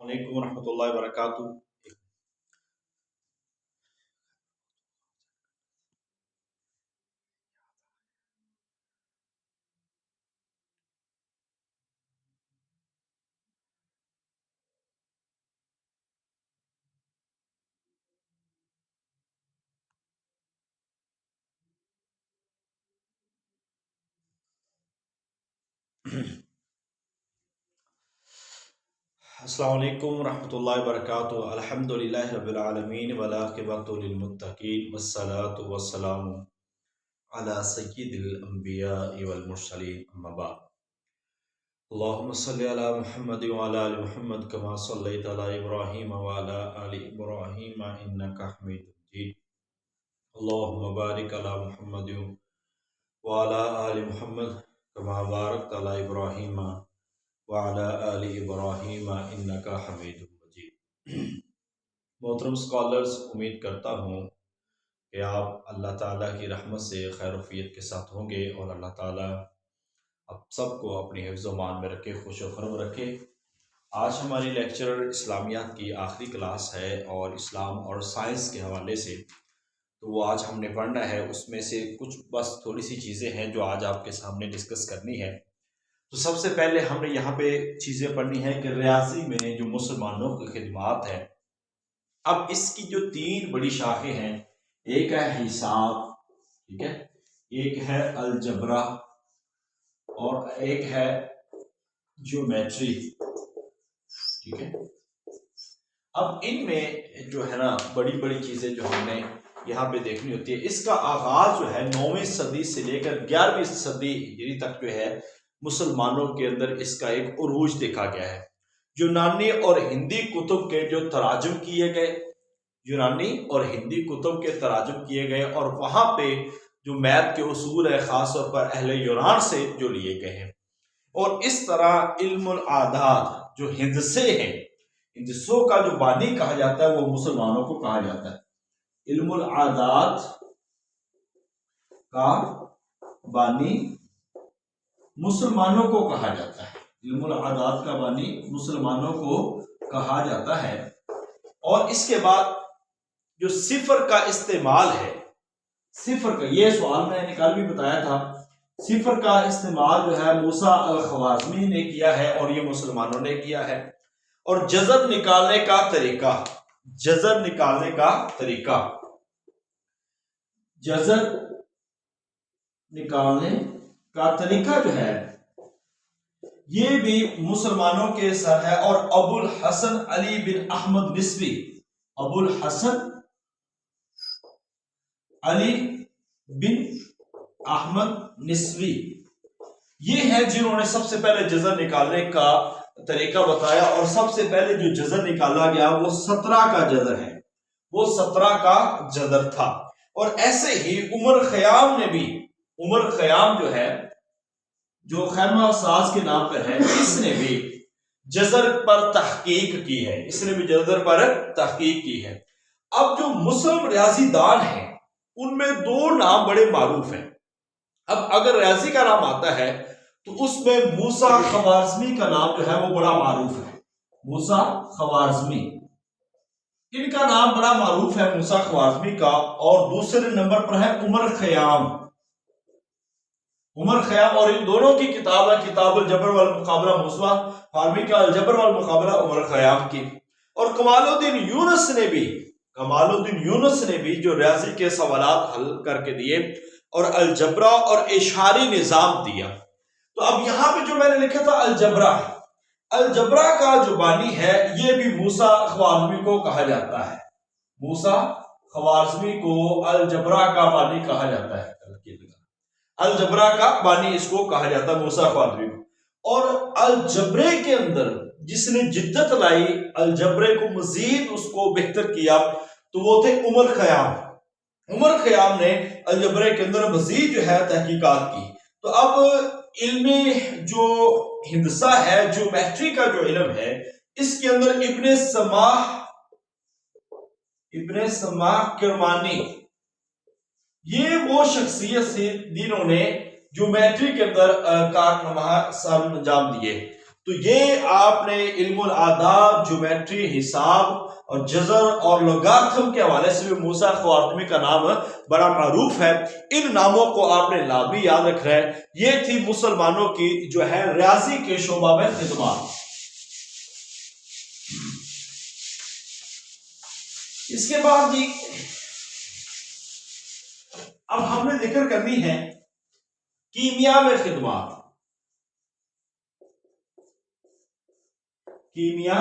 علیکم ورحمۃ اللہ وبرکاتہ۔ السلام علیکم ورحمۃ اللہ وبرکاتہ۔ الحمد للہ رب العالمین والعاقبۃ للمتقین والصلاة والسلام علی سید الانبیاء والمرسلین، اما بعد۔ اللہم صلی علی محمد وعلی آل محمد کما صلیت علی ابراہیم وعلی آل ابراہیم انکا حمید مجید۔ اللہم بارک علی محمد وعلی آل محمد کما بارکت علی ابراہیم وعلی آل ابراہیم انکا حمید مجید۔ محترم اسکالرز، امید کرتا ہوں کہ آپ اللہ تعالیٰ کی رحمت سے خیر وفیت کے ساتھ ہوں گے، اور اللہ تعالیٰ آپ سب کو اپنی حفظ و امان میں رکھے، خوش و خرم رکھے۔ آج ہماری لیکچر اسلامیات کی آخری کلاس ہے، اور اسلام اور سائنس کے حوالے سے تو وہ آج ہم نے پڑھنا ہے۔ اس میں سے کچھ بس تھوڑی سی چیزیں ہیں جو آج آپ کے سامنے ڈسکس کرنی ہے۔ تو سب سے پہلے ہم نے یہاں پہ چیزیں پڑھنی ہے کہ ریاضی میں جو مسلمانوں کی خدمات ہے، اب اس کی جو تین بڑی شاخیں ہیں، ایک ہے حساب، ٹھیک ہے، ایک ہے الجبرا، اور ایک ہے جیومیٹری، ٹھیک ہے۔ اب ان میں جو ہے نا بڑی بڑی چیزیں جو ہم نے یہاں پہ دیکھنی ہوتی ہے۔ اس کا آغاز جو ہے 9ویں صدی سے لے کر 11ویں صدی ہجری تک جو ہے مسلمانوں کے اندر اس کا ایک عروج دیکھا گیا ہے۔ یونانی اور ہندی کتب کے جو تراجم کیے گئے، یونانی اور ہندی کتب کے تراجم کیے گئے، اور وہاں پہ جو میتھ کے اصول ہے خاص طور پر اہل یونان سے جو لیے گئے ہیں، اور اس طرح علم العادات جو ہندسے ہیں، ہندسوں کا جو بانی کہا جاتا ہے وہ مسلمانوں کو کہا جاتا ہے۔ علم العادات کا بانی مسلمانوں کو کہا جاتا ہے، علم العادات کا بانی مسلمانوں کو کہا جاتا ہے۔ اور اس کے بعد جو صفر کا استعمال ہے، صفر کا، یہ سوال میں نے کل بھی بتایا تھا، صفر کا استعمال جو ہے موسیٰ الخوارزمی نے کیا ہے، اور یہ مسلمانوں نے کیا ہے۔ اور جذر نکالنے کا طریقہ، جذر نکالنے کا طریقہ، جذر نکالنے کا طریقہ جو ہے یہ بھی مسلمانوں کے سر ہے۔ اور ابو الحسن علی بن احمد نسوی، ابو الحسن علی بن احمد نسوی، یہ ہے جنہوں نے سب سے پہلے جذر نکالنے کا طریقہ بتایا، اور سب سے پہلے جو جذر نکالا گیا وہ 17 کا جذر ہے، وہ 17 کا جذر تھا۔ اور ایسے ہی عمر خیام نے بھی، عمر خیام جو ہے جو خیمہ ساز کے نام پر ہے، اس نے بھی جذر پر تحقیق کی ہے، اس نے بھی جذر پر تحقیق کی ہے۔ اب جو مسلم ریاضی دان ہیں ان میں دو نام بڑے معروف ہیں۔ اب اگر ریاضی کا نام آتا ہے تو اس میں موسیٰ خوارزمی کا نام جو ہے وہ بڑا معروف ہے، موسیٰ خوارزمی، ان کا نام بڑا معروف ہے، موسیٰ خوارزمی کا۔ اور دوسرے نمبر پر ہے عمر خیام، عمر خیام، اور ان دونوں کی کتاب ہے کتاب الجبر والمقابلہ، موسیٰ خوارزمی کا الجبر والمقابلہ، عمر خیام کی۔ اور کمال الدین یونس نے بھی، کمال الدین یونس نے بھی جو ریاضی کے سوالات حل کر کے دیے، اور الجبرا اور اشاری نظام دیا۔ تو اب یہاں پہ جو میں نے لکھا تھا الجبرا، الجبرا کا جو بانی ہے یہ بھی موسیٰ خوارزمی کو کہا جاتا ہے، موسیٰ خوارزمی کو الجبرا کا بانی کہا جاتا ہے، الجبرا کا بانی اس کو کہا جاتا ہے، موسیٰ خوارزمی کو۔ اور الجبرے کے اندر جس نے جدت لائی، الجبرے کو مزید اس کو بہتر کیا، تو وہ تھے عمر خیام۔ عمر خیام نے الجبرے کے اندر مزید جو ہے تحقیقات کی۔ تو اب علم جو ہندسہ ہے، جیومیٹری کا جو علم ہے، اس کے اندر ابن سماح کرمانی، یہ وہ شخصیت تھی جنہوں نے جیومیٹری کے اندر کارنامہ انجام دیے۔ تو یہ آپ نے علم الآداب، جیومیٹری، حساب اور جذر اور لوگارتھم کے حوالے سے بھی موسیٰ خوارزمی کا نام بڑا معروف ہے. ان ناموں کو آپ نے لازمی یاد رکھنا ہے. یہ تھی مسلمانوں کی جو ہے ریاضی کے شعبہ میں خدمات. اس کے بعد جی اب ہم نے ذکر کرنی ہے کیمیا میں خدمات. کیمیا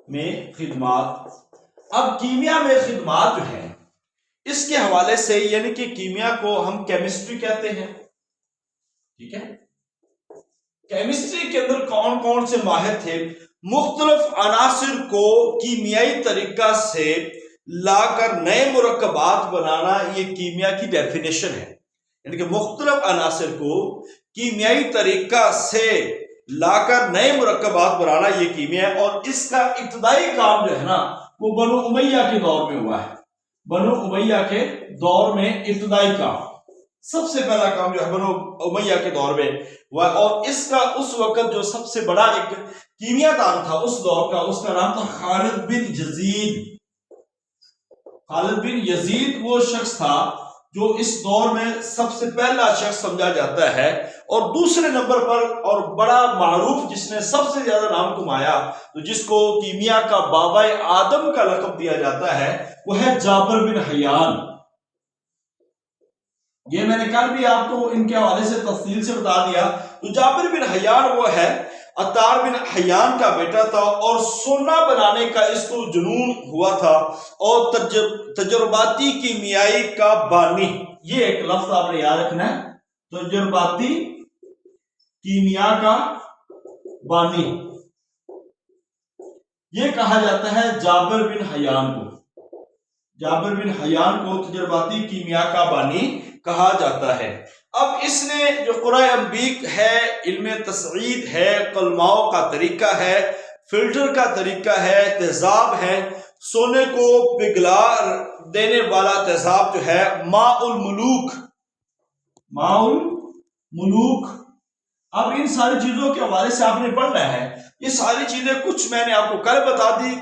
میں خدمات. اب کیمیا میں خدمات جو ہے اس کے حوالے سے، یعنی کہ کیمیا کو ہم کیمسٹری کہتے ہیں. ٹھیک ہے، کیمسٹری کے اندر کون کون سے ماہر تھے؟ مختلف عناصر کو کیمیائی طریقہ سے لا کر نئے مرکبات بنانا، یہ کیمیا کی ڈیفینیشن ہے. یعنی کہ مختلف عناصر کو کیمیائی طریقہ سے لا کر نئے مرکبات بنانا یہ کیمیا ہے. اور اس کا ابتدائی کام جو ہے نا وہ بنو امیہ کے دور میں ہوا ہے. بنو امیہ کے دور میں ابتدائی کام، سب سے پہلا کام جو ہے بنو امیہ کے دور میں ہوا. اور اس کا اس وقت جو سب سے بڑا ایک کیمیا دان تھا اس دور کا، اس کا نام تھا خالد بن یزید. خالد بن یزید وہ شخص تھا جو اس دور میں سب سے پہلا شخص سمجھا جاتا ہے. اور دوسرے نمبر پر اور بڑا معروف جس نے سب سے زیادہ نام کمایا، تو جس کو کیمیا کا بابا آدم کا لقب دیا جاتا ہے، وہ ہے جابر بن حیان. یہ میں نے کل بھی آپ کو ان کے حوالے سے تفصیل سے بتا دیا. تو جابر بن حیان وہ ہے عطار بن حیان کا بیٹا تھا، اور سونا بنانے کا اس کو جنون ہوا تھا، اور تجرباتی کیمیائی کا بانی. یہ ایک لفظ آپ نے یاد رکھنا ہے، تجرباتی کیمیا کا بانی. یہ کہا جاتا ہے جابر بن حیان کو. جابر بن حیان کو تجرباتی کیمیا کا بانی کہا جاتا ہے. اب اس نے جو قرآن انبیق ہے، علم تصعید ہے، قلماؤ کا طریقہ ہے، فلٹر کا طریقہ ہے، تیزاب ہے، سونے کو پگھلا دینے والا تیزاب جو ہے ماء الملوک. ماء الملوک. اب ان ساری چیزوں کے حوالے سے آپ نے پڑھنا ہے. یہ ساری چیزیں کچھ میں نے آپ کو کل بتا دی،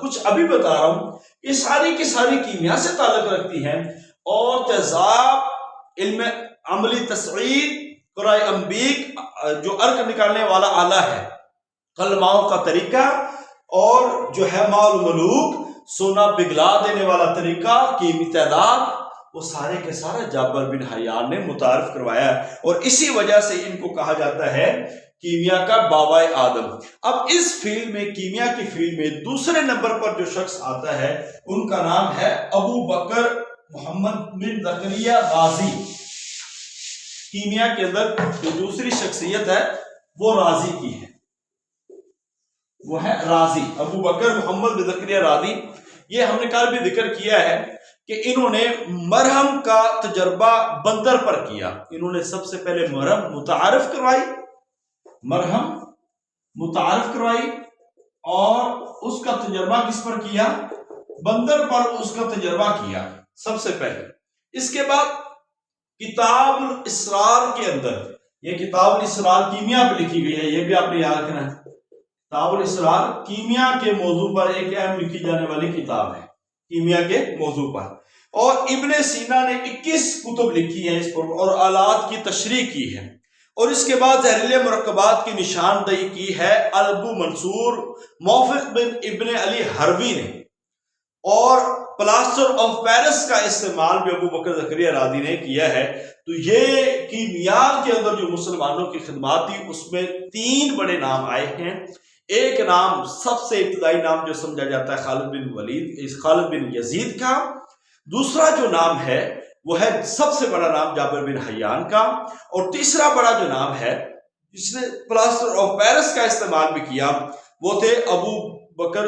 کچھ ابھی بتا رہا ہوں. یہ ساری کی ساری کیمیا سے تعلق رکھتی ہیں. اور تیزاب، علم عملی تصعید، قرآن انبیق جو ارک نکالنے والا آلہ ہے، قلماؤں کا طریقہ، اور جو ہے ماء الملوک سونا پگھلا دینے والا طریقہ، کیمیائی تعداد، وہ سارے کے سارے جابر بن حیان نے متعارف کروایا. اور اسی وجہ سے ان کو کہا جاتا ہے کیمیا کا بابا آدم. اب اس فیلڈ میں، کیمیا کی فیلڈ میں دوسرے نمبر پر جو شخص آتا ہے ان کا نام ہے ابو بکر محمد بن زکریا رازی. کیمیا کے اندر جو دوسری شخصیت ہے وہ رازی کی ہے، وہ ہے رازی، ابو بکر محمد بن زکریا رازی. یہ ہم نے کل بھی ذکر کیا ہے کہ انہوں نے مرہم کا تجربہ بندر پر کیا. انہوں نے سب سے پہلے مرہم متعارف کروائی، مرہم متعارف کروائی، اور اس کا تجربہ کس پر کیا؟ بندر پر اس کا تجربہ کیا سب سے پہلے. اس کے بعد کتاب الاسرار کے اندر، یہ کتاب الاسرار کیمیا پہ لکھی گئی ہے، یہ بھی آپ نے یاد رکھنا ہے. کتاب الاسرار کیمیا کے موضوع پر ایک اہم لکھی جانے والی کتاب ہے، کیمیا کے موضوع پر. اور ابن سینا نے 21 کتب لکھی ہیں اس پر، اور آلات کی تشریح کی ہے. اور اس کے بعد زہریلے مرکبات کی نشاندہی کی ہے ابو منصور موفق بن ابن علی حروی نے. اور پلاسٹر آف پیرس کا استعمال بھی ابو بکر زکریا رازی نے کیا ہے. تو یہ کیمیا کے اندر جو مسلمانوں کی خدمات تھی اس میں 3 بڑے نام آئے ہیں. ایک نام سب سے ابتدائی نام جو سمجھا جاتا ہے خالد بن یزید کا. دوسرا جو نام ہے وہ ہے سب سے بڑا نام جابر بن حیان کا. اور تیسرا بڑا جو نام ہے جس نے پلاسٹر آف پیرس کا استعمال بھی کیا وہ تھے ابو بکر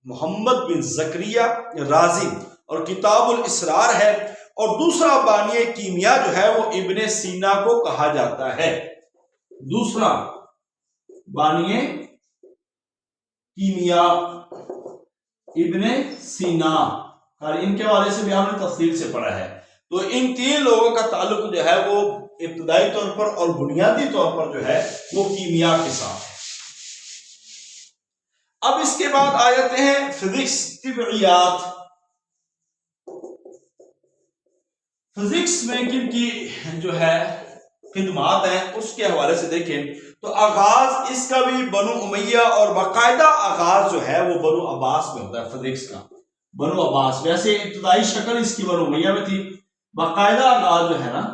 محمد بن زکریا رازی. اور کتاب الاسرار ہے. اور دوسرا بانی کیمیا جو ہے وہ ابن سینا کو کہا جاتا ہے. دوسرا بانی کیمیا ابن سینا، اور ان کے حوالے سے بھی ہم نے تفصیل سے پڑھا ہے. تو ان 3 لوگوں کا تعلق جو ہے وہ ابتدائی طور پر اور بنیادی طور پر جو ہے وہ کیمیا کے ساتھ ہے. اب اس کے بعد آ جاتے ہیں فزکس، طبعیات۔ فزکس میں کن کی جو ہے خدمات ہیں اس کے حوالے سے دیکھیں تو آغاز اس کا بھی بنو امیہ اور باقاعدہ آغاز جو ہے وہ بنو عباس میں ہوتا ہے فزکس کا، بنو عباس۔ ویسے ابتدائی شکل اس کی بنو امیہ میں تھی، باقاعدہ آغاز جو ہے نا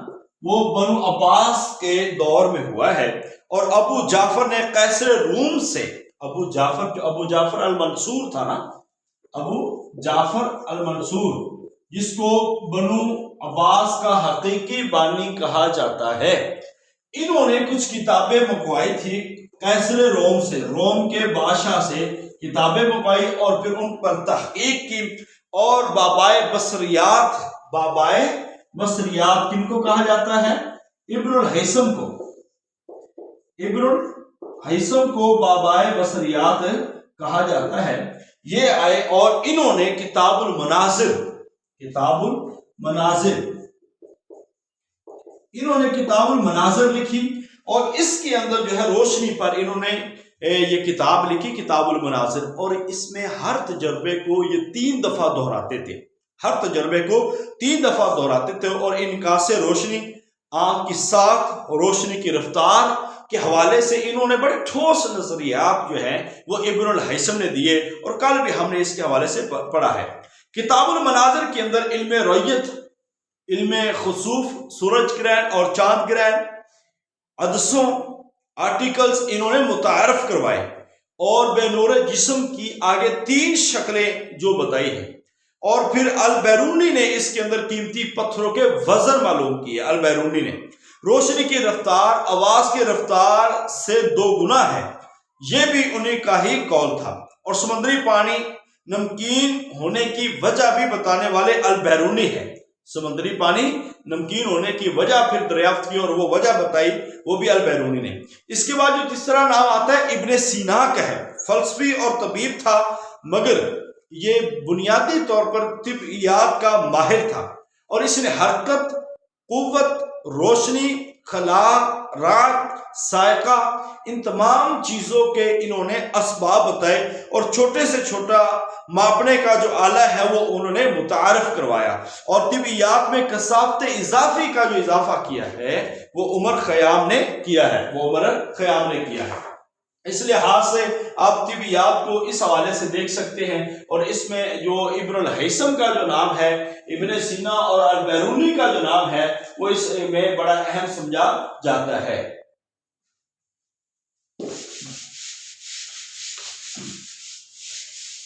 وہ بنو عباس کے دور میں ہوا ہے، اور ابو جعفر نے قیصر روم سے، ابو جعفر المنصور تھا نا، ابو جعفر المنصور جس کو بنو عباس کا حقیقی بانی کہا جاتا ہے، انہوں نے کچھ کتابیں منگوائی تھی قیصر روم سے، روم کے بادشاہ سے کتابیں منگوائی اور پھر ان پر تحقیق کی، اور بابائے بصریات کن کو کہا جاتا ہے؟ ابن الہیثم کو، ابن الہیثم کو بابائے بصریات کہا جاتا ہے، یہ آئے اور انہوں نے کتاب المناظر لکھی، اور اس کے اندر جو ہے روشنی پر انہوں نے یہ کتاب لکھی کتاب المناظر، اور اس میں ہر تجربے کو یہ 3 دفعہ دہراتے تھے، اور انعکاس روشنی، آنکھ کی ساکھ، روشنی کی رفتار کے حوالے سے انہوں نے بڑے ٹھوس نظریات جو ہیں وہ ابن الہیثم نے دیے، اور کل بھی ہم نے اس کے حوالے سے پڑھا ہے۔ کتاب المناظر کے اندر علم رؤیت، علم خسوف، سورج گرہن اور چاند گرہن، عدسوں، آرٹیکلز انہوں نے متعارف کروائے، اور بے نور جسم کی آگے 3 شکلیں جو بتائی ہیں، اور پھر البیرونی نے اس کے اندر قیمتی پتھروں کے وزن معلوم کیے۔ البیرونی نے روشنی کی رفتار آواز کی رفتار سے 2 گنا ہے، یہ بھی انہیں کا ہی قول تھا، اور سمندری پانی نمکین ہونے کی وجہ بھی بتانے والے البیرونی ہے، سمندری پانی نمکین ہونے کی وجہ پھر دریافت کی اور وہ وجہ بتائی، وہ بھی البیرونی نے۔ اس کے بعد جو تیسرا نام آتا ہے ابن سینا کا ہے، فلسفی اور طبیب تھا، مگر یہ بنیادی طور پر طبعیات کا ماہر تھا، اور اس نے حرکت، قوت، روشنی، خلا، رات، سائقہ، ان تمام چیزوں کے انہوں نے اسباب بتائے، اور چھوٹے سے چھوٹا ماپنے کا جو آلہ ہے وہ انہوں نے متعارف کروایا، اور طبعیات میں کثافت اضافی کا جو اضافہ کیا ہے وہ عمر خیام نے کیا ہے۔ اس لحاظ سے آپ طبعیات کو اس حوالے سے دیکھ سکتے ہیں، اور اس میں جو ابن الہیثم کا جو نام ہے، ابن سینا اور البیرونی کا جو نام ہے وہ اس میں بڑا اہم سمجھا جاتا ہے۔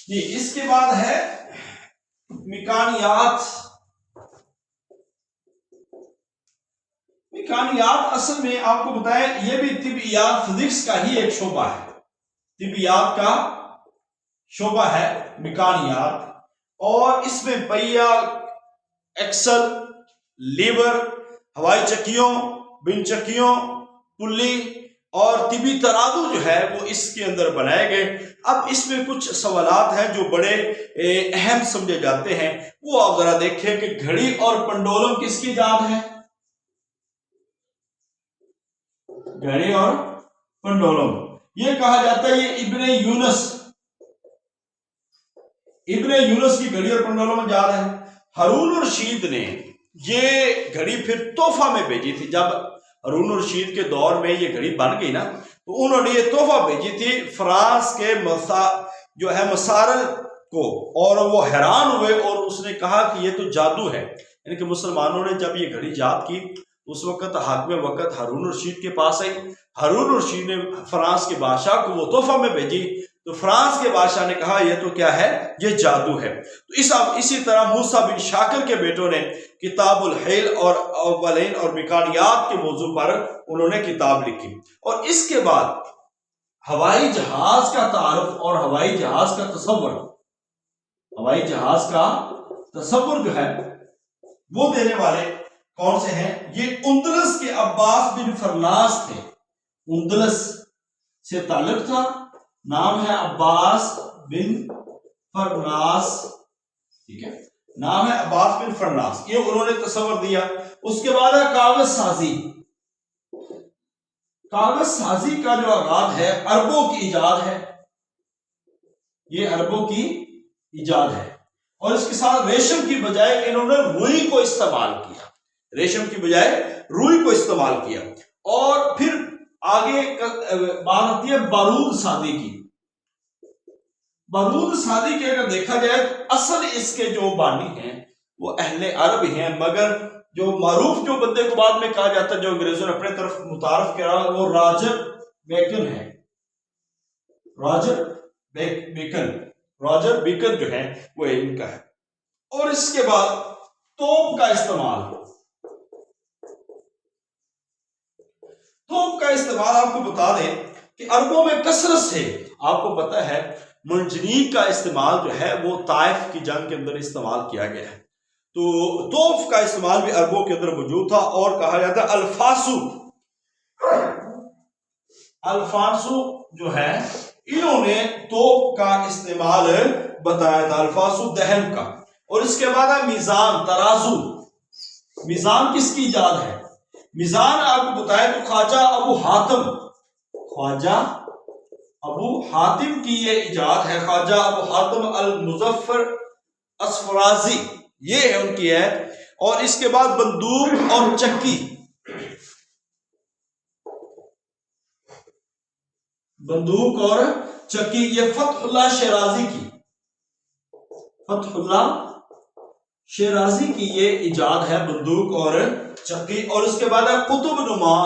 اس کے بعد ہے میکانیات اصل میں آپ کو بتائیں یہ بھی طبعیات فزکس کا ہی ایک شعبہ ہے، طبعیات کا شعبہ ہے میکانیات، اور اس میں پہیہ، ایکسل، لیور، ہوائی چکیوں، بن چکیوں، پلی اور طبی ترازو جو ہے وہ اس کے اندر بنائے گئے۔ اب اس میں کچھ سوالات ہیں جو بڑے اہم سمجھے جاتے ہیں، وہ آپ ذرا دیکھیں کہ گھڑی اور پنڈولم کس کی ایجاد ہے؟ گھڑی اور پنڈولم یہ کہا جاتا ہے یہ ابن یونس کی گھڑی اور پنڈولم ایجاد ہے۔ ہارون الرشید نے یہ گھڑی پھر تحفہ میں بھیجی تھی، جب ہارون الرشید کے دور میں یہ گھڑی بن گئی نا تو انہوں نے یہ تحفہ بھیجی تھی فرانس کے جو ہے مسارل کو، اور وہ حیران ہوئے، اور اس نے کہا کہ یہ تو جادو ہے، یعنی کہ مسلمانوں نے جب یہ گھڑی ایجاد کی اس وقت حاکم وقت ہارون الرشید کے پاس آئی، ہارون الرشید نے فرانس کے بادشاہ کو وہ تحفہ میں بھیجی، تو فرانس کے بادشاہ نے کہا یہ تو کیا ہے، یہ جادو ہے۔ تو اسی طرح موسیٰ بن شاکر کے بیٹوں نے کتاب الحیل اور اولین اور میکانیات کے موضوع پر انہوں نے کتاب لکھی، اور اس کے بعد ہوائی جہاز کا تعارف اور ہوائی جہاز کا تصور جو ہے وہ دینے والے کون سے ہیں؟ یہ اندلس کے عباس بن فرناس تھے، اندلس سے تعلق تھا، نام ہے عباس بن فرناس، ٹھیک ہے، نام ہے عباس بن فرناس، یہ انہوں نے تصور دیا۔ اس کے بعد ہے کاغذ سازی کا جو آغاز ہے عربوں کی ایجاد ہے، یہ عربوں کی ایجاد ہے۔ اور اس کے ساتھ ریشم کی بجائے انہوں نے روئی کو استعمال کیا، ریشم کی بجائے روئی کو استعمال کیا۔ اور پھر آگے بات آتی ہے بارود سازی کی۔ بارود سازی کے اگر دیکھا جائے تو اصل اس کے جو بانی ہیں وہ اہل عرب ہیں، مگر جو معروف جو بندے کو بعد میں کہا جاتا ہے، جو انگریزوں نے اپنے طرف متعارف کیا، وہ راجر بیکن ہے۔ راجر بیکن جو ہے وہ ان کا ہے۔ اور اس کے بعد توپ کا استعمال آپ کو بتا دیں کہ عربوں میں کثرت سے، آپ کو پتا ہے منجنیق کا استعمال جو ہے وہ طائف کی جنگ کے اندر استعمال کیا گیا ہے، تو توپ کا استعمال بھی عربوں کے اندر موجود تھا۔ اور کہا جاتا ہے الفاسو جو ہے انہوں نے توپ کا استعمال بتایا تھا، الفاسو دہن کا۔ اور اس کے بعد ہے میزان، ترازو۔ میزان کس کی ایجاد ہے؟ میزان آپ کو بتایا تو خواجہ ابو حاتم کی یہ ایجاد ہے، خواجہ ابو حاتم المظفر اسفرازی، یہ ہے ان کی ہے۔ اور اس کے بعد بندوق اور چکی، یہ فتح اللہ شیرازی کی یہ ایجاد ہے، بندوق اور چکی۔ اور اس کے بعد ہے قطب نما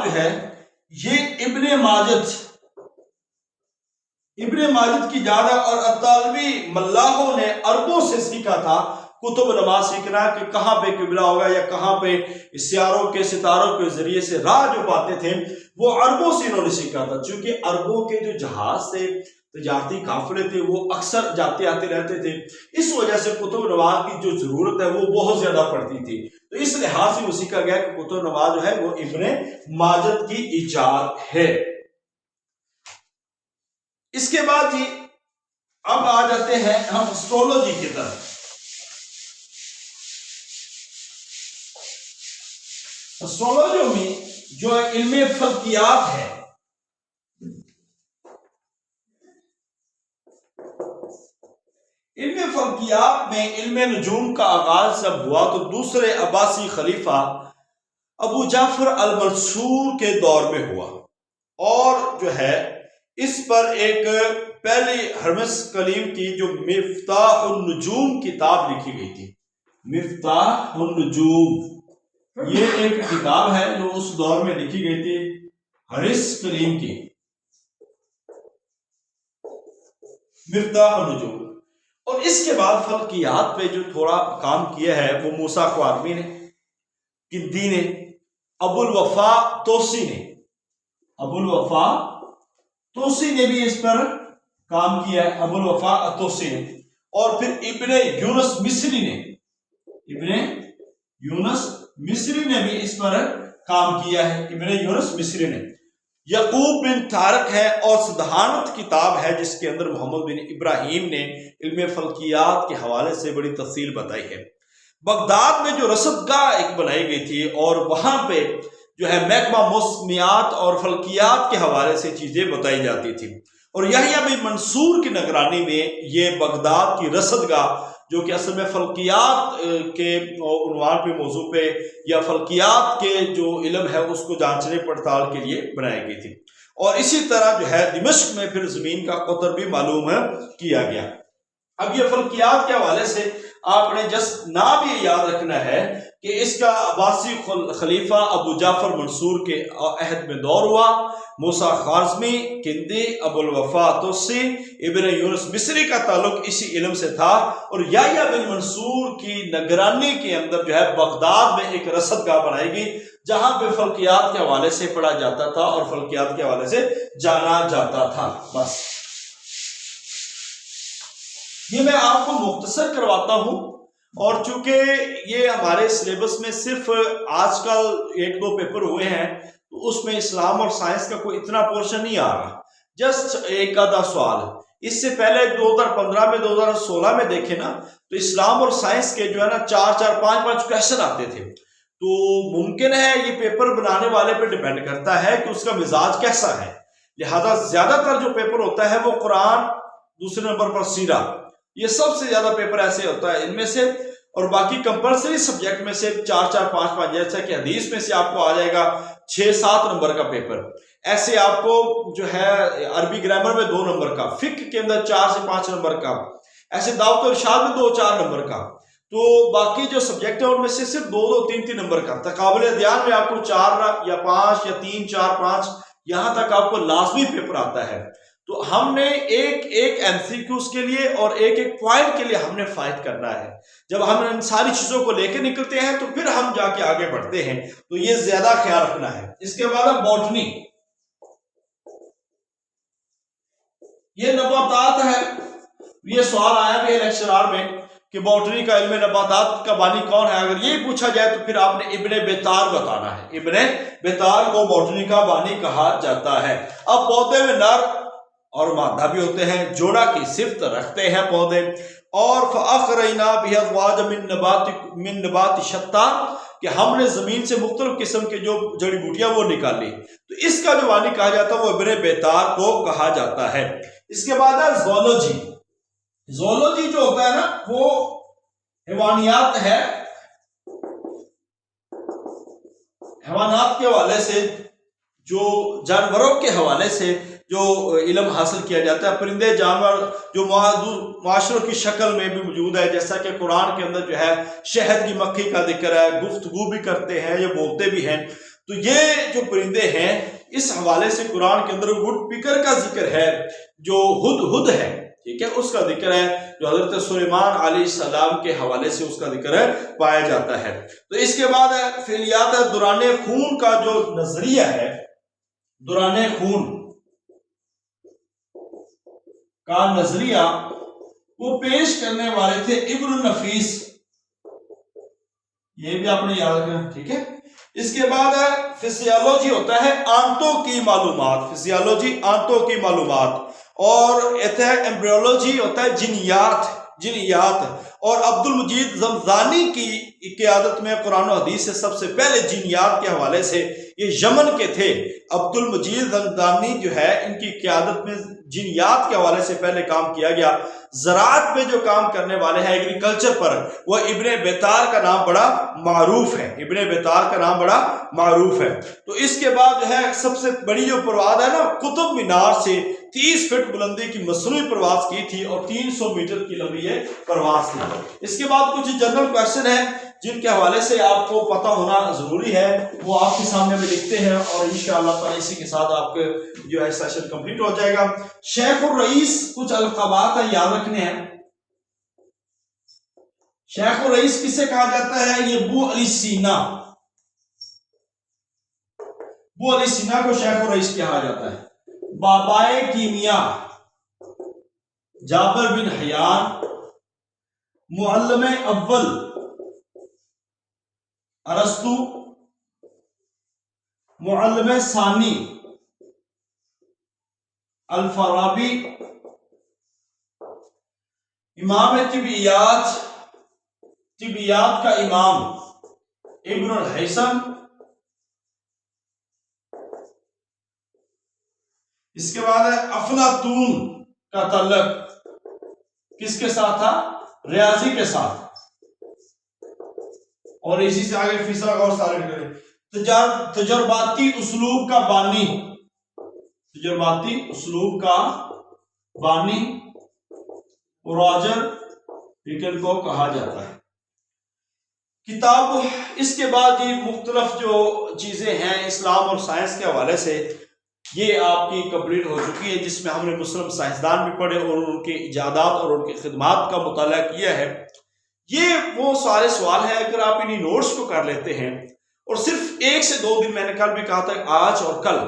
جو ہے یہ ابن ماجد کی ایجاد ہے۔ اور اطالوی ملاحوں نے عربوں سے سیکھا تھا قطب نما سیکھنا، کہ کہاں پہ قبلہ ہوگا یا کہاں پہ سیاروں کے ستاروں کے ذریعے سے راہ جو پاتے تھے وہ عربوں سے انہوں نے سیکھا تھا، چونکہ عربوں کے جو جہاز تھے، تجارتی قافلے تھے، وہ اکثر جاتے آتے رہتے تھے، اس وجہ سے قطب نما کی جو ضرورت ہے وہ بہت زیادہ پڑتی تھی، تو اس لحاظ سے وہ سیکھا گیا کہ قطب نما جو ہے وہ ابن ماجد کی ایجاد ہے۔ اس کے بعد جی اب آ جاتے ہیں ہم اسٹرولوجی کی طرف۔ اسٹرولوجی میں جو علم فلکیات ہے، علم فلکیات میں علم نجوم کا آغاز جب ہوا تو دوسرے عباسی خلیفہ ابو جعفر المنصور کے دور میں ہوا، اور جو ہے اس پر ایک پہلی ہرمس کلیم کی جو مفتاح النجوم کتاب لکھی گئی تھی۔ مفتاح النجوم یہ ایک کتاب ہے جو اس دور میں لکھی گئی تھی ہرس کلیم کی، مفتاح النجوم۔ اور اس کے بعد فلکیات پہ جو تھوڑا کام کیا ہے وہ موسیٰ خوارزمی نے، کندی نے، ابو الوفا توسی نے بھی اس پر کام کیا ہے، ابو الوفا توسی نے۔ اور پھر ابن یونس مصری نے بھی اس پر کام کیا ہے، ابن یونس مصری نے۔ یعقوب بن طارق ہے، اور صدہانت کتاب ہے جس کے اندر محمد بن ابراہیم نے علم فلکیات کے حوالے سے بڑی تفصیل بتائی ہے۔ بغداد میں جو رصد گاہ ایک بنائی گئی تھی، اور وہاں پہ جو ہے محکمہ موسمیات اور فلکیات کے حوالے سے چیزیں بتائی جاتی تھی، اور یحییٰ بن منصور کی نگرانی میں یہ بغداد کی رصد گاہ، جو کہ اصل میں فلکیات کے عنوان پہ موضوع پہ یا فلکیات کے جو علم ہے اس کو جانچنے پڑتال کے لیے بنائی گئی تھی۔ اور اسی طرح جو ہے دمشق میں پھر زمین کا قطر بھی معلوم کیا گیا۔ اب یہ فلکیات کے حوالے سے آپ نے جس نام یہ یاد رکھنا ہے کہ اس کا عباسی خلیفہ ابو جعفر منصور کے عہد میں دور ہوا، موسیٰ خوارزمی، کندی، ابو الوفا توسی، ابن یونس مصری کا تعلق اسی علم سے تھا، اور یحییٰ بن منصور کی نگرانی کے اندر جو ہے بغداد میں ایک رصد گاہ بنائی گئی جہاں پہ فلکیات کے حوالے سے پڑھا جاتا تھا اور فلکیات کے حوالے سے جانا جاتا تھا۔ بس یہ میں آپ کو مختصر کرواتا ہوں، اور چونکہ یہ ہمارے سلیبس میں صرف آج کل 1-2 پیپر ہوئے ہیں تو اس میں اسلام اور سائنس کا کوئی اتنا پورشن نہیں آ رہا، جسٹ ایک آدھا سوال۔ اس سے پہلے 2015 میں 2016 میں دیکھیں نا تو اسلام اور سائنس کے جو ہے نا 4-4 5-5 کویشچن آتے تھے، تو ممکن ہے یہ پیپر بنانے والے پہ ڈیپینڈ کرتا ہے کہ اس کا مزاج کیسا ہے، لہذا زیادہ تر جو پیپر ہوتا ہے وہ قرآن، دوسرے نمبر پر سیرہ، یہ سب سے زیادہ پیپر ایسے ہوتا ہے ان میں سے، اور باقی کمپلسری سبجیکٹ میں سے 4 5 5، جیسا کہ حدیث میں سے آپ کو آ جائے گا 6 7 نمبر کا پیپر، ایسے آپ کو جو ہے عربی گرامر میں 2 نمبر کا، فقہ کے اندر 4 سے 5 نمبر کا، ایسے دعوت و ارشاد میں 2 4 نمبر کا، تو باقی جو سبجیکٹ ہیں ان میں سے صرف 2 2 3 3 نمبر کا، تقابل ادیان میں آپ کو 4 یا 5 یا 3 4 5 یہاں تک آپ کو لازمی پیپر آتا ہے۔ تو ہم نے ایک ایک MCQs کے لیے اور ایک ایک پوائنٹ کے لیے ہم نے فائٹ کرنا ہے۔ جب ہم ان ساری چیزوں کو لے کے نکلتے ہیں تو پھر ہم جا کے آگے بڑھتے ہیں، تو یہ زیادہ خیال رکھنا ہے۔ اس کے بعد باٹنی، یہ نباتات ہے، یہ سوال آیا بھی لیکچرار میں کہ باٹنی کا علم نباتات کا بانی کون ہے، اگر یہ پوچھا جائے تو پھر آپ نے ابن بیتار بتانا ہے، ابن بیتار کو باٹنی کا بانی کہا جاتا ہے۔ اب پودے میں نر اور مادہ بھی ہوتے ہیں، جوڑا کی صفت رکھتے ہیں پودے، اور فَأَخْرَجْنَا بِهِ أَزْوَاجًا مِّن نَبَاتٍ شَتَّىٰ، کہ ہم نے زمین سے مختلف قسم کے جو جڑی بوٹیاں وہ نکالی، تو اس کا جو بانی کہا جاتا ہے وہ ابن بیتار کو کہا جاتا ہے۔ اس کے بعد ہے زولوجی۔ زولوجی جو ہوتا ہے نا وہ حیوانیات ہے، حیوانات کے حوالے سے، جو جانوروں کے حوالے سے جو علم حاصل کیا جاتا ہے، پرندے جانور جو معاشروں کی شکل میں بھی موجود ہے، جیسا کہ قرآن کے اندر جو ہے شہد کی مکھی کا ذکر ہے، گفتگو بھی کرتے ہیں، یہ بولتے بھی ہیں، تو یہ جو پرندے ہیں اس حوالے سے قرآن کے اندر وڈ پیکر کا ذکر ہے، جو ہدہد ہے، ٹھیک ہے، اس کا ذکر ہے، جو حضرت سلیمان علیہ السلام کے حوالے سے اس کا ذکر ہے پایا جاتا ہے۔ تو اس کے بعد ہے فعلیات دوران خون کا جو نظریہ ہے، دوران خون کا نظریہ وہ پیش کرنے والے تھے ابن النفیس، یہ بھی آپ نے یاد رکھنا، ٹھیک ہے۔ اس کے بعد ہے فزیالوجی، ہوتا ہے آنتوں کی معلومات، فزیالوجی آنتوں کی معلومات، اور ایمبریولوجی ہوتا ہے جنیات، اور عبد المجید زمزانی کی قیادت میں قرآن و حدیث سے سب سے پہلے جنیات کے حوالے سے، یہ یمن کے تھے، عبد المجید زمزانی جو ہے ان کی قیادت میں جنیات کے حوالے سے پہلے کام کیا گیا۔ زراعت میں جو کام کرنے والے ہیں ایگریکلچر پر، وہ ابن بیتار کا نام بڑا معروف ہے، ابن بیتار کا نام بڑا معروف ہے۔ تو اس کے بعد جو ہے سب سے بڑی جو پرواز ہے نا، قطب مینار سے 30 فٹ بلندی کی مصنوعی پرواز کی تھی، اور 300 میٹر کی لمبی یہ پرواز تھی۔ اس کے بعد کچھ جنرل کویسچن ہیں جن کے حوالے سے آپ کو پتہ ہونا ضروری ہے، وہ آپ کے سامنے میں لکھتے ہیں، اور انشاءاللہ تعالی اسی کے ساتھ آپ کے جو ہے سیشن کمپلیٹ ہو جائے گا۔ شیخ الرئیس، کچھ القابات ہیں یاد رکھنے ہیں۔ شیخ الرئیس کسے کہا جاتا ہے؟ یہ ابو علی سینا، ابو علی سینا کو شیخ الرئیس کہا جاتا ہے۔ بابائے کیمیا جابر بن حیان، معلم اول ارسطو، معلم ثانی الفارابی، امام طبیعیات کا امام ابن الحیثم۔ اس کے بعد ہے افلاطون کا تعلق کس کے ساتھ تھا؟ ریاضی کے ساتھ، اور اسی سے آگے فیثاغورس کریں۔ تجرباتی اسلوب کا بانی، تجرباتی اسلوب کا بانی راجر بیکن کو کہا جاتا ہے۔ کتاب، اس کے بعد یہ مختلف جو چیزیں ہیں اسلام اور سائنس کے حوالے سے، یہ آپ کی کمپلیٹ ہو چکی ہے، جس میں ہم نے مسلم سائنسدان بھی پڑھے اور ان کے ایجادات اور ان کی خدمات کا مطالعہ کیا ہے۔ یہ وہ سارے سوال ہیں، اگر آپ انہی نوٹس کو کر لیتے ہیں، اور صرف 1 سے 2 دن، میں نے کل بھی کہا تھا آج اور کل،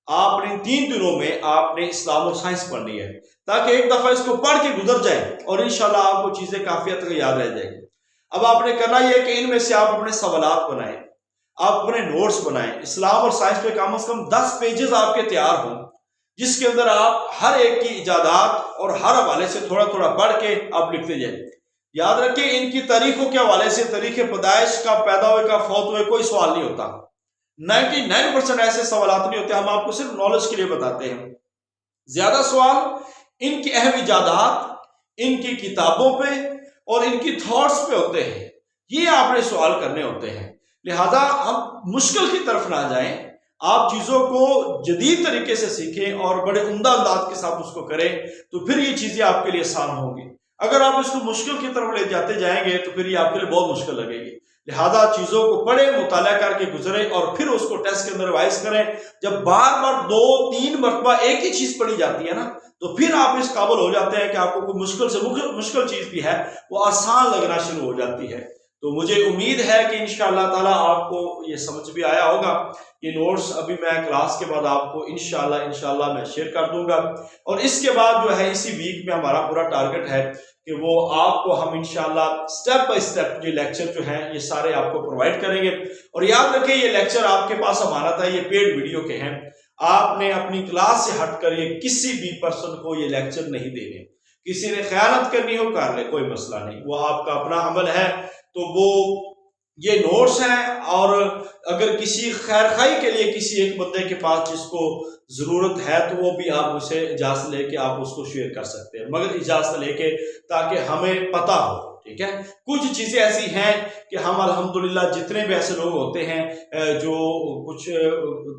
آپ نے 3 دنوں میں آپ نے اسلام اور سائنس پڑھنی ہے، تاکہ ایک دفعہ اس کو پڑھ کے گزر جائے اور انشاءاللہ آپ کو چیزیں کافی حد تک یاد رہ جائیں گی۔ اب آپ نے کرنا یہ کہ ان میں سے آپ اپنے سوالات بنائیں، آپ اپنے نوٹس بنائیں، اسلام اور سائنس پہ کم از کم 10 پیجز آپ کے تیار ہوں، جس کے اندر آپ ہر ایک کی ایجادات اور ہر حوالے سے تھوڑا تھوڑا پڑھ کے آپ لکھتے جائیں۔ یاد رکھیں ان کی تاریخوں کے حوالے سے، تاریخ پیدائش کا، پیدا ہوئے کا، فوت ہوئے کوئی سوال نہیں ہوتا، 99% ایسے سوالات نہیں ہوتے، ہم آپ کو صرف نالج کے لیے بتاتے ہیں۔ زیادہ سوال ان کی اہم ایجادات، ان کی کتابوں پہ اور ان کی تھاٹس پہ ہوتے ہیں، یہ آپ نے سوال کرنے ہوتے ہیں۔ لہذا ہم مشکل کی طرف نہ جائیں، آپ چیزوں کو جدید طریقے سے سیکھیں اور بڑے عمدہ انداز کے ساتھ اس کو کریں، تو پھر یہ چیزیں آپ کے لیے آسان ہوں گی۔ اگر آپ اس کو مشکل کی طرف لے جاتے جائیں گے تو پھر یہ آپ کے لیے بہت مشکل لگے گی۔ لہذا چیزوں کو پڑھیں، مطالعہ کر کے گزریں اور پھر اس کو ٹیسٹ کے اندر ریوائز کریں۔ جب بار بار 2-3 مرتبہ ایک ہی چیز پڑھی جاتی ہے نا، تو پھر آپ اس قابل ہو جاتے ہیں کہ آپ کو کوئی مشکل سے مشکل چیز بھی ہے وہ آسان لگنا شروع ہو جاتی ہے۔ تو مجھے امید ہے کہ انشاءاللہ تعالیٰ آپ کو یہ سمجھ بھی آیا ہوگا۔ یہ نوٹس ابھی میں کلاس کے بعد آپ کو انشاءاللہ میں شیئر کر دوں گا، اور اس کے بعد جو ہے اسی ویک میں ہمارا پورا ٹارگٹ ہے کہ وہ آپ کو ہم انشاءاللہ سٹیپ بائی سٹیپ یہ لیکچر جو ہیں یہ سارے آپ کو پرووائڈ کریں گے۔ اور یاد رکھیں یہ لیکچر آپ کے پاس امانت ہے، یہ پیڈ ویڈیو کے ہیں، آپ نے اپنی کلاس سے ہٹ کر یہ کسی بھی پرسن کو یہ لیکچر نہیں دینے۔ کسی نے خیانت کرنی ہو کر لے، کوئی مسئلہ نہیں، وہ آپ کا اپنا عمل ہے۔ تو وہ یہ نوٹس ہیں، اور اگر کسی خیر خواہی کے لیے کسی ایک بندے کے پاس جس کو ضرورت ہے تو وہ بھی آپ اسے اجازت لے کے آپ اس کو شیئر کر سکتے ہیں، مگر اجازت لے کے، تاکہ ہمیں پتہ ہو۔ ٹھیک ہے، کچھ چیزیں ایسی ہیں کہ ہم الحمدللہ جتنے بھی ایسے لوگ ہوتے ہیں جو کچھ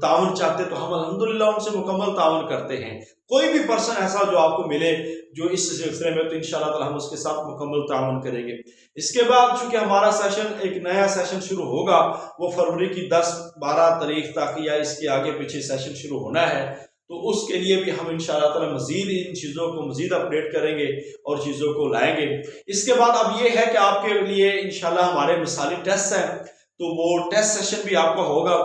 تعاون چاہتے تو ہم الحمدللہ ان سے مکمل تعاون کرتے ہیں۔ کوئی بھی پرسن ایسا جو آپ کو ملے جو اس سلسلے میں، تو انشاءاللہ تعالی ہم اس کے ساتھ مکمل تعاون کریں گے۔ اس کے بعد چونکہ ہمارا سیشن ایک نیا سیشن شروع ہوگا، وہ فروری کی 10-12 تاریخ تک یا اس کے آگے پیچھے سیشن شروع ہونا ہے، تو اس کے لیے بھی ہم انشاءاللہ تعالی مزید ان چیزوں کو مزید اپڈیٹ کریں گے اور چیزوں کو لائیں گے۔ اس کے بعد اب یہ ہے کہ آپ کے لیے انشاءاللہ ہمارے مثالی ٹیسٹ ہیں، تو وہ ٹیسٹ سیشن بھی آپ کا ہوگا۔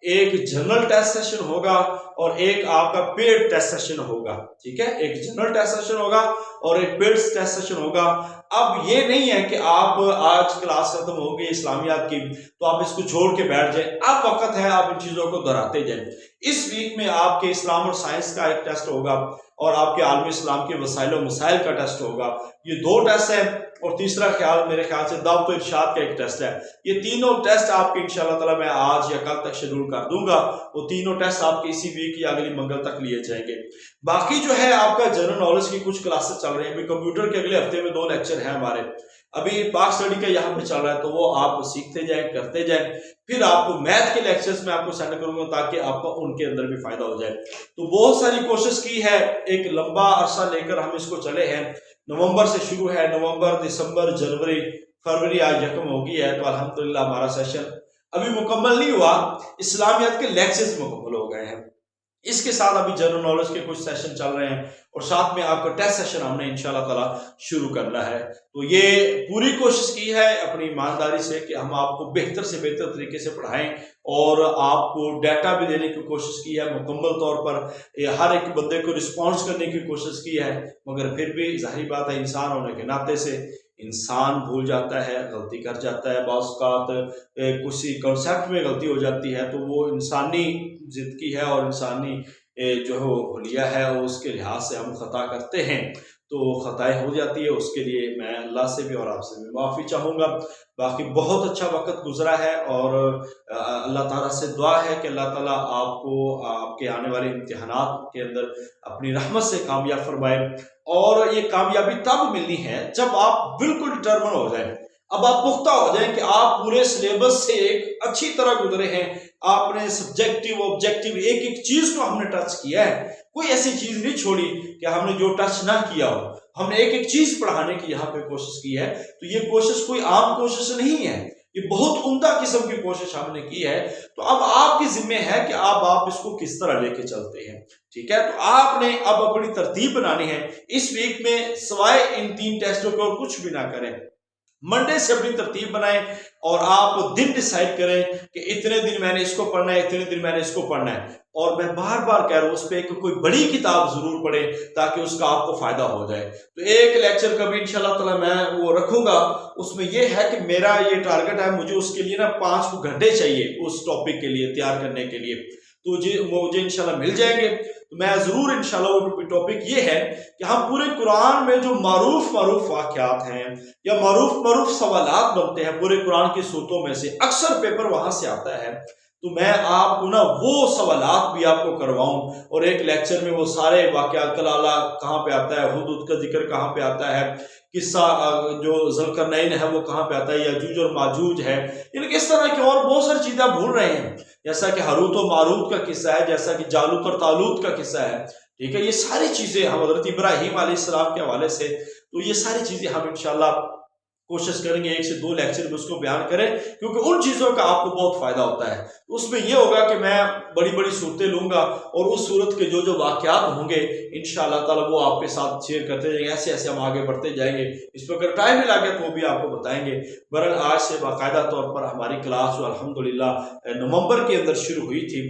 ایک جنرل ٹیسٹ سیشن ہوگا اور ایک آپ کا پیڈ ٹیسٹ سیشن ہوگا۔ ٹھیک ہے، ایک جنرل ٹیسٹ سیشن ہوگا اور ایک پیڈ ٹیسٹ سیشن ہوگا۔ اب یہ نہیں ہے کہ آپ آج کلاس ختم ہوگی اسلامیات کی تو آپ اس کو چھوڑ کے بیٹھ جائیں، اب وقت ہے آپ ان چیزوں کو دہراتے جائیں۔ اس ویک میں آپ کے اسلام اور سائنس کا ایک ٹیسٹ ہوگا اور آپ کے عالم اسلام کے وسائل و مسائل کا ٹیسٹ ہوگا۔ یہ 2 ٹیسٹ ہیں، اور تیسرا میرے خیال سے دعوت و ارشاد کا ایک ٹیسٹ ہے۔ یہ تینوں ٹیسٹ آپ کے انشاءاللہ تعالی میں آج یا کل تک شیڈول کر دوں گا، وہ تینوں ٹیسٹ آپ کے اسی ویک یا اگلی منگل تک لیے جائیں گے۔ باقی جو ہے آپ کا جنرل نالج کی کچھ کلاسز چل رہے ہیں، ابھی کمپیوٹر کے اگلے ہفتے میں 2 لیکچر ہیں ہمارے، ابھی پاک اسٹڈی کا یہاں پہ چل رہا ہے، تو وہ آپ سیکھتے جائیں، کرتے جائیں۔ پھر آپ کو میتھ کے لیکچرز میں آپ کو سینڈ کروں گا تاکہ آپ کو ان کے اندر بھی فائدہ ہو جائے۔ تو بہت ساری کوشش کی ہے، ایک لمبا عرصہ لے کر ہم اس کو چلے ہیں۔ نومبر سے شروع ہے، نومبر، دسمبر، جنوری، فروری آج یکم ہو گئی ہے، تو الحمدللہ ہمارا سیشن ابھی مکمل نہیں ہوا، اسلامیات کے لیکچرز مکمل ہو گئے ہیں۔ اس کے ساتھ ابھی جنرل نالج کے کچھ سیشن چل رہے ہیں، اور ساتھ میں آپ کا ٹیسٹ سیشن ہم نے انشاءاللہ تعالی شروع کرنا ہے۔ تو یہ پوری کوشش کی ہے اپنی ایمانداری سے کہ ہم آپ کو بہتر سے بہتر طریقے سے پڑھائیں، اور آپ کو ڈیٹا بھی دینے کی کوشش کی ہے، مکمل طور پر ہر ایک بندے کو رسپانس کرنے کی کوشش کی ہے، مگر پھر بھی ظاہری بات ہے انسان ہونے کے ناطے سے انسان بھول جاتا ہے، غلطی کر جاتا ہے، بعض اوقات کسی کنسیپٹ میں غلطی ہو جاتی ہے، تو وہ انسانی زندگی ہے اور انسانی جو حلیہ ہے اس کے لحاظ سے ہم خطا کرتے ہیں، تو خطائیں ہو جاتی ہے۔ اس کے لیے میں اللہ سے بھی اور آپ سے بھی معافی چاہوں گا۔ باقی بہت اچھا وقت گزرا ہے، اور اللہ تعالیٰ سے دعا ہے کہ اللہ تعالیٰ آپ کو آپ کے آنے والے امتحانات کے اندر اپنی رحمت سے کامیاب فرمائے۔ اور یہ کامیابی تب ملنی ہے جب آپ بالکل ڈٹرمن ہو جائیں، اب آپ پختہ ہو جائیں کہ آپ پورے سلیبس سے ایک اچھی طرح گزرے ہیں، آپ نے سبجیکٹیو آبجیکٹیو ایک ایک چیز کو ہم نے ٹچ کیا ہے، کوئی ایسی چیز نہیں چھوڑی کہ ہم نے جو ٹچ نہ کیا ہو، ہم نے ایک ایک چیز پڑھانے کی یہاں پہ کوشش کی ہے۔ تو یہ کوشش کوئی عام کوشش نہیں ہے، یہ بہت عمدہ قسم کی کوشش ہم نے کی ہے۔ تو اب آپ کی ذمہ ہے کہ آپ اس کو کس طرح لے کے چلتے ہیں۔ ٹھیک ہے، تو آپ نے اب اپنی ترتیب بنانی ہے اس ویک میں، سوائے ان 3 ٹیسٹوں کے اور کچھ بھی نہ کریں۔ منڈے سے اپنی ترتیب بنائیں اور آپ دن ڈیسائیڈ کریں کہ اتنے دن میں نے اس کو پڑھنا ہے، اتنے دن میں نے اس کو پڑھنا ہے۔ اور میں بار بار کہہ رہا ہوں اس پہ کوئی بڑی کتاب ضرور پڑھیں تاکہ اس کا آپ کو فائدہ ہو جائے۔ تو ایک لیکچر کا بھی انشاءاللہ تعالی میں وہ رکھوں گا، اس میں یہ ہے کہ میرا یہ ٹارگٹ ہے، مجھے اس کے لیے 5 گھنٹے چاہیے اس ٹاپک کے لیے تیار کرنے کے لیے، تو مجھے انشاءاللہ مل جائیں گے۔ تو میں ضرور انشاءاللہ وہ ٹاپک یہ ہے کہ ہم پورے قرآن میں جو معروف واقعات ہیں یا معروف سوالات بنتے ہیں پورے قرآن کی صورتوں میں سے، اکثر پیپر وہاں سے آتا ہے، تو میں آپ کو نا وہ سوالات بھی آپ کو کرواؤں، اور ایک لیکچر میں وہ سارے واقعات، کلالہ کہاں پہ آتا ہے، حدود کا ذکر کہاں پہ آتا ہے، قصہ جو ذوالقرنین ہے وہ کہاں پہ آتا ہے، یاجوج اور ماجوج ہے، یعنی اس طرح کی اور بہت ساری چیزیں آپ بھول رہے ہیں، جیسا کہ ہاروت و ماروت کا قصہ ہے، جیسا کہ جالوت اور تالوت کا قصہ ہے، ٹھیک ہے، یہ ساری چیزیں ہم حضرت ابراہیم علیہ السلام کے حوالے سے، تو یہ ساری چیزیں ہم انشاءاللہ کوشش کریں گے 1 سے 2 لیکچر میں اس کو بیان کریں، کیونکہ ان چیزوں کا آپ کو بہت فائدہ ہوتا ہے۔ اس میں یہ ہوگا کہ میں بڑی بڑی صورتیں لوں گا، اور اس صورت کے جو واقعات ہوں گے انشاءاللہ تعالی وہ آپ کے ساتھ شیئر کرتے جائیں گے، ایسے ایسے ہم آگے بڑھتے جائیں گے، اس پہ اگر ٹائم ملا گیا تو وہ بھی آپ کو بتائیں گے۔ بہرحال آج سے باقاعدہ طور پر ہماری کلاس جو الحمدللہ نومبر کے اندر شروع ہوئی تھی،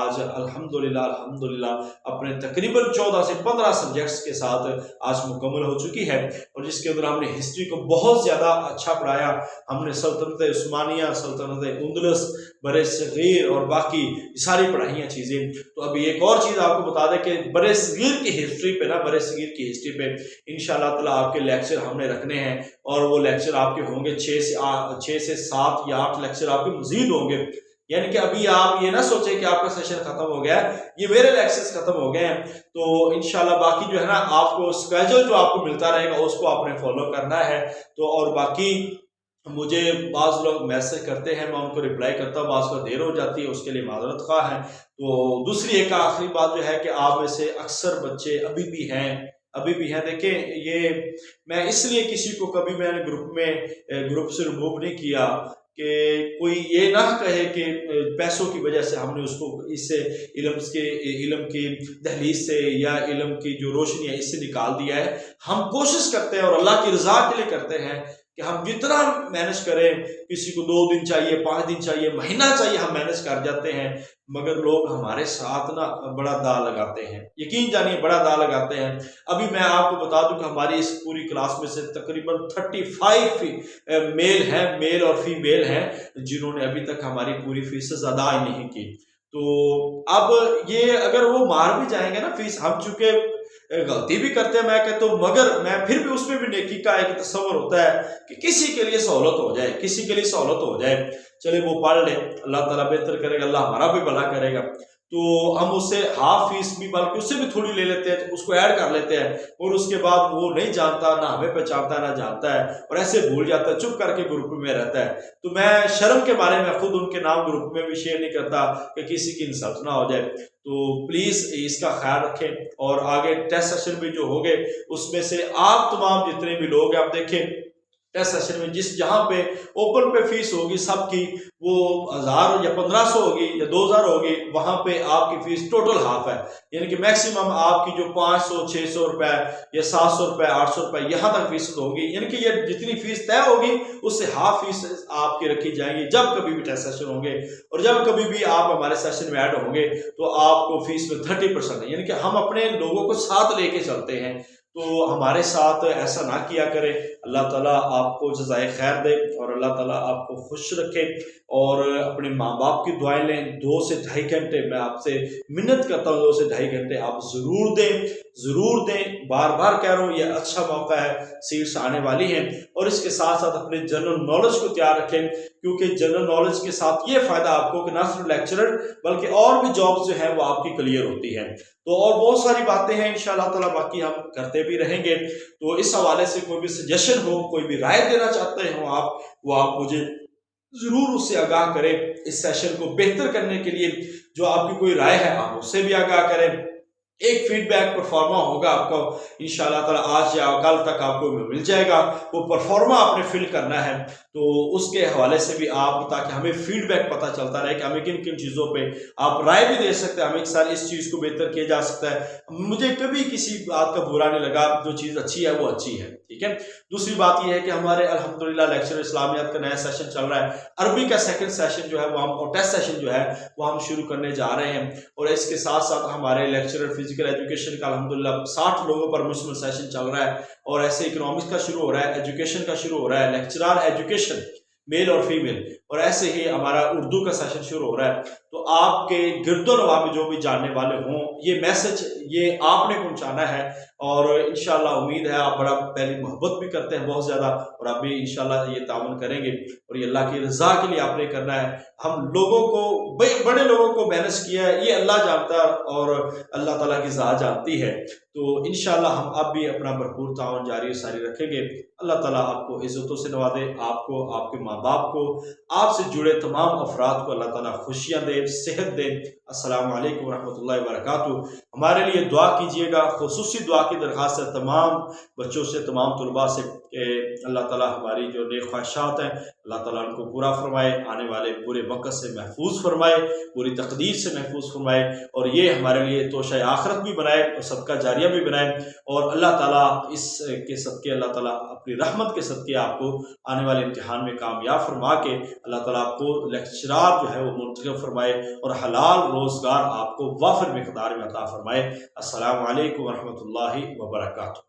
آج الحمدللہ اپنے تقریباً 14 سے 15 سبجیکٹس کے ساتھ آج مکمل ہو چکی ہے، اور جس کے اندر ہم نے ہسٹری کو بہت زیادہ اچھا پڑھایا، ہم نے سلطنت عثمانیہ، سلطنت اندلس، بر صغیر اور باقی ساری پڑھائی ہیں چیزیں۔ تو ابھی ایک اور چیز آپ کو بتا دیں کہ بر صغیر کی ہسٹری پہ انشاءاللہ تعالی آپ کے لیکچر ہم نے رکھنے ہیں، اور وہ لیکچر آپ کے ہوں گے 6 سے 7 یا 8 لیکچر آپ کے مزید ہوں گے، یعنی کہ ابھی آپ یہ نہ سوچیں کہ آپ کا سیشن ختم ہو گیا ہے، یہ میرے لیکچرز ختم ہو گئے ہیں، تو انشاءاللہ باقی جو ہے نا آپ کو اسکیجول جو آپ کو ملتا رہے گا اس کو آپ نے فالو کرنا ہے۔ تو اور باقی مجھے بعض لوگ میسج کرتے ہیں، میں ان کو رپلائی کرتا ہوں، بعض کو دیر ہو جاتی ہے، اس کے لیے معذرت خواہ ہیں۔ تو دوسری ایک آخری بات جو ہے کہ آپ میں سے اکثر بچے ابھی بھی ہیں، دیکھیں یہ میں اس لیے کسی کو کبھی میں نے گروپ سے ریموو نہیں کیا کہ کوئی یہ نہ کہے کہ پیسوں کی وجہ سے ہم نے اس کو اس سے علم کی دہلیز سے یا علم کی جو روشنی ہے اس سے نکال دیا ہے۔ ہم کوشش کرتے ہیں اور اللہ کی رضا کے لیے کرتے ہیں کہ ہم جتنا مینج کریں، کسی کو 2 دن چاہیے، 5 دن چاہیے، مہینہ چاہیے، ہم مینج کر جاتے ہیں، مگر لوگ ہمارے ساتھ نا بڑا دا لگاتے ہیں، یقین جانیے بڑا دا لگاتے ہیں۔ ابھی میں آپ کو بتا دوں کہ ہماری اس پوری کلاس میں سے تقریباً 35 میل اور فیمیل ہیں جنہوں نے ابھی تک ہماری پوری فیس ادا ہی نہیں کی۔ تو اب یہ اگر وہ مار بھی جائیں گے نا فیس، ہم چونکہ غلطی بھی کرتے ہیں، میں کہتا ہوں، مگر میں پھر بھی اس میں بھی نیکی کا ایک تصور ہوتا ہے کہ کسی کے لیے سہولت ہو جائے، چلے وہ پڑھ لے، اللہ تعالیٰ بہتر کرے گا، اللہ ہمارا بھی بھلا کرے گا، تو ہم اس سے ہاف فیس بھی بلکہ اس سے بھی تھوڑی لے لیتے ہیں، اس کو ایڈ کر لیتے ہیں، اور اس کے بعد وہ نہیں جانتا، نہ ہمیں پہچانتا نہ جانتا ہے، اور ایسے بھول جاتا ہے، چپ کر کے گروپ میں رہتا ہے۔ تو میں شرم کے بارے میں خود ان کے نام گروپ میں بھی شیئر نہیں کرتا کہ کسی کی انسلٹ نہ ہو جائے۔ تو پلیز اس کا خیال رکھیں، اور آگے ٹیسٹ سیشن بھی جو ہوگے اس میں سے آپ تمام جتنے بھی لوگ ہیں، آپ دیکھیں ٹیسٹ سیشن میں جہاں پہ اوپن پہ فیس ہوگی سب کی، وہ 1000 یا 1500 ہوگی یا 2000 ہوگی، وہاں پہ آپ کی فیس ٹوٹل ہاف ہے، یعنی کہ میکسیمم آپ کی جو 500 600 روپے یا 700 روپے 800 روپے یہاں تک فیس ہوگی، یعنی کہ یہ جتنی فیس طے ہوگی اس سے ہاف فیس آپ کی رکھی جائیں گی جب کبھی بھی ٹیسٹ سیشن ہوں گے، اور جب کبھی بھی آپ ہمارے سیشن میں ایڈ ہوں گے تو آپ کو فیس میں 30% ہے، یعنی کہ ہم اپنے لوگوں کو ساتھ لے کے چلتے ہیں، تو ہمارے ساتھ ایسا نہ کیا کرے۔ اللہ تعالیٰ آپ کو جزائے خیر دے، اور اللہ تعالیٰ آپ کو خوش رکھے، اور اپنے ماں باپ کی دعائیں لیں۔ 2 سے 2.5 گھنٹے میں آپ سے منت کرتا ہوں، 2 سے 2.5 گھنٹے آپ ضرور دیں، بار بار کہہ رہا ہوں، یہ اچھا موقع ہے، سیٹس آنے والی ہیں، اور اس کے ساتھ ساتھ اپنے جنرل نالج کو تیار رکھیں، کیونکہ جنرل نالج کے ساتھ یہ فائدہ آپ کو کہ نہ صرف لیکچرر بلکہ اور بھی جابز جو ہیں وہ آپ کی کلیئر ہوتی ہیں۔ تو اور بہت ساری باتیں ہیں انشاءاللہ تعالیٰ، باقی ہم کرتے بھی رہیں گے۔ تو اس حوالے سے کوئی بھی سجیشن ہو، کوئی بھی رائے دینا چاہتے ہوں وہ آپ مجھے ضرور اس سے آگاہ کریں، اس سیشن کو بہتر کرنے کے لیے جو آپ کی کوئی رائے ہے آپ اس سے بھی آگاہ کریں۔ ایک فیڈ بیک پرفارما ہوگا آپ کو انشاءاللہ تعالیٰ آج یا کل تک آپ کو مل جائے گا، وہ پرفارما آپ نے فل کرنا ہے، تو اس کے حوالے سے بھی آپ، تاکہ ہمیں فیڈ بیک پتہ چلتا رہے کہ ہمیں کن کن چیزوں پہ آپ رائے بھی دے سکتے ہیں، ہمیں سر اس چیز کو بہتر کیا جا سکتا ہے۔ مجھے کبھی کسی بات کا برا نہیں لگا، جو چیز اچھی ہے وہ اچھی ہے، ٹھیک ہے۔ دوسری بات یہ ہے کہ ہمارے الحمدللہ لیکچر اسلامیات کا نیا سیشن چل رہا ہے، عربی کا 2nd سیشن جو ہے وہ ہم، اور ٹیسٹ سیشن جو ہے وہ ہم شروع کرنے جا رہے ہیں، اور اس کے ساتھ ساتھ ہمارے لیکچرر فزیکل ایجوکیشن کا الحمدللہ 60 لوگوں پر مشتمل سیشن چل رہا ہے، اور ایسے اکنامکس کا شروع ہو رہا ہے، ایجوکیشن کا شروع ہو رہا ہے، لیکچرار ایجوکیشن میل اور فیمیل، اور ایسے ہی ہمارا اردو کا سیشن شروع ہو رہا ہے۔ تو آپ کے گرد و نواح میں جو بھی جاننے والے ہوں، یہ میسج یہ آپ نے پہنچانا ہے، اور انشاءاللہ امید ہے آپ بڑا پہلی محبت بھی کرتے ہیں بہت زیادہ، اور آپ بھی انشاءاللہ یہ تعاون کریں گے، اور یہ اللہ کی رضا کے لیے آپ نے کرنا ہے۔ ہم لوگوں کو بڑے لوگوں کو مینج کیا ہے یہ اللہ جانتا ہے، اور اللہ تعالیٰ کی ذات جانتی ہے۔ تو انشاءاللہ ہم اب بھی اپنا بھرپور تعاون جاری و ساری رکھیں گے۔ اللہ تعالیٰ آپ کو عزتوں سے نوازے، آپ کو، آپ کے ماں باپ کو، آپ سے جڑے تمام افراد کو اللہ تعالیٰ خوشیاں دے، صحت دے۔ السلام علیکم ورحمۃ اللہ وبرکاتہ۔ ہمارے لیے دعا کیجیے گا، خصوصی دعا کی درخواست ہے تمام بچوں سے، تمام طلباء سے، کہ اللہ تعالیٰ ہماری جو نیک خواہشات ہیں اللہ تعالیٰ ان کو پورا فرمائے، آنے والے برے وقت سے محفوظ فرمائے، پوری تقدیر سے محفوظ فرمائے، اور یہ ہمارے لیے توشہ آخرت بھی بنائے اور صدقہ جاریہ بھی بنائے، اور اللہ تعالیٰ اس کے صدقے اللہ تعالیٰ اپنی رحمت کے صدقے آپ کو آنے والے امتحان میں کامیاب فرما کے اللہ تعالیٰ آپ کو لیکچرار جو ہے وہ منتخب فرمائے، اور حلال روزگار آپ کو وافر مقدار میں عطا فرمائے۔ السلام علیکم ورحمۃ اللہ وبرکاتہ۔